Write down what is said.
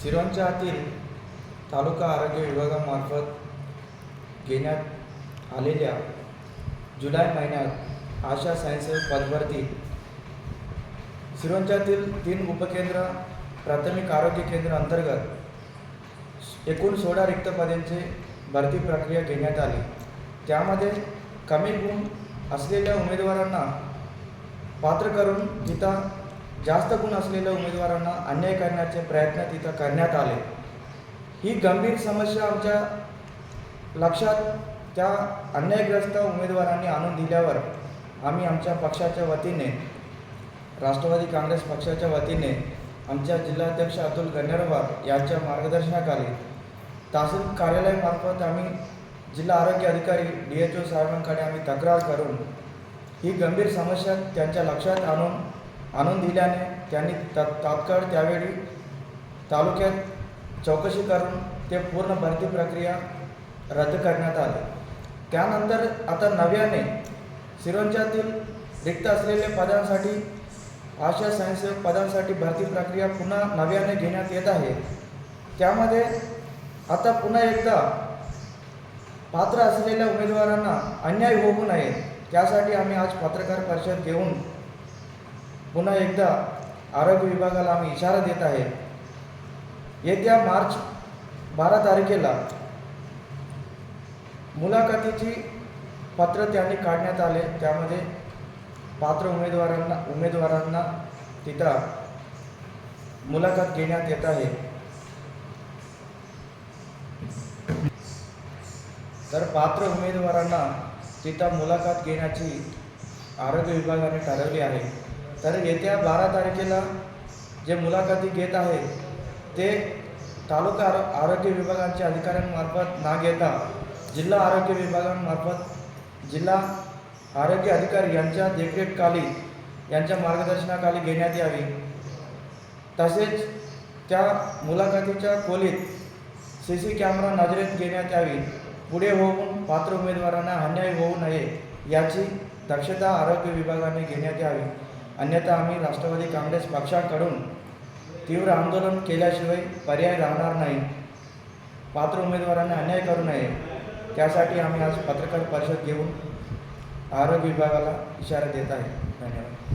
सिरोंचा आतील तालुका आरोग्य विभागामार्फत घेण्यात आलेल्या जुलै महिन्यात आशा स्वयंसेवक पदभरती सिरोंचातील 3 उपकेंद्र प्राथमिक आरोग्य केंद्र अंतर्गत एकूण 16 रिक्त पदांची भरती प्रक्रिया घेण्यात आली। त्यामध्ये कमी गुण असलेल्या उमेदवारांना पात्र करून तिथं जास्त गुण असलेल्या उमेदवारांना अन्याय करण्याचे प्रयत्न तिथं करण्यात आले। ही गंभीर समस्या आमच्या लक्षात त्या अन्यायग्रस्त उमेदवारांनी आणून दिल्यावर आम्ही आमच्या पक्षाच्या वतीने राष्ट्रवादी काँग्रेस पक्षाच्या वतीने आमच्या जिल्हाध्यक्ष अतुल गन्नरवार यांच्या मार्गदर्शनाखाली तहसील कार्यालयामार्फत आम्ही जिल्हा आरोग्य अधिकारी DHO साहेबांकडे आम्ही तक्रार करून ही गंभीर समस्या त्यांच्या लक्षात आणून दिल्याने त्यांनी तात्काळ त्यावेळी तालुक्यात चौकशी करून ते पूर्ण भरती प्रक्रिया रद्द करण्यात आली। त्यानंतर आता नव्याने सिरोंचातील रिक्त असलेल्या पदांसाठी आशा स्वयंसेवक पदांसाठी भरती प्रक्रिया पुन्हा नव्याने घेण्यात येत आहे। त्यामध्ये आता पुन्हा एकदा पात्र असलेल्या उमेदवारांना अन्याय होऊ नये त्यासाठी आम्ही आज पत्रकार परिषद घेऊन पुन्हा एकदा आरोग्य विभागाला आम्ही इशारा देत आहे। येत्या मार्च 12 तारखेला मुलाखतीची पत्र त्यांनी काढण्यात आले। त्यामध्ये पात्र उमेदवारांना तिथं मुलाखत घेण्यात येत आहे। तर पात्र उमेदवारांना तिथं मुलाखत घेण्याची आरोग्य विभागाने ठरवली आहे। तर येत्या 12 तारखेला जे मुलाखती घेत आहे ते तालुका आरोग्य विभागाच्या अधिकाऱ्यांमार्फत न घेता जिल्हा आरोग्य विभागामार्फत जिल्हा आरोग्य अधिकारी यांच्या देखरेखीखाली यांच्या मार्गदर्शनाखाली घेण्यात यावी। तसेच त्या मुलाखतीच्या खोलीत CC कॅमेरा नजरेत घेण्यात यावी। पुढे होऊन पात्र उमेदवारांना अन्याय होऊ नये याची दक्षता आरोग्य विभागाने घेण्यात यावी। अन्यथा आम्ही राष्ट्रवादी काँग्रेस पक्षाकडून तीव्र आंदोलन केल्याशिवाय पर्याय राहणार नाही। पात्र उमेदवारांना अन्याय करू नये त्यासाठी आम्ही आज पत्रकार परिषद घेऊन आरोग्य विभागाला इशारा देत आहे। धन्यवाद।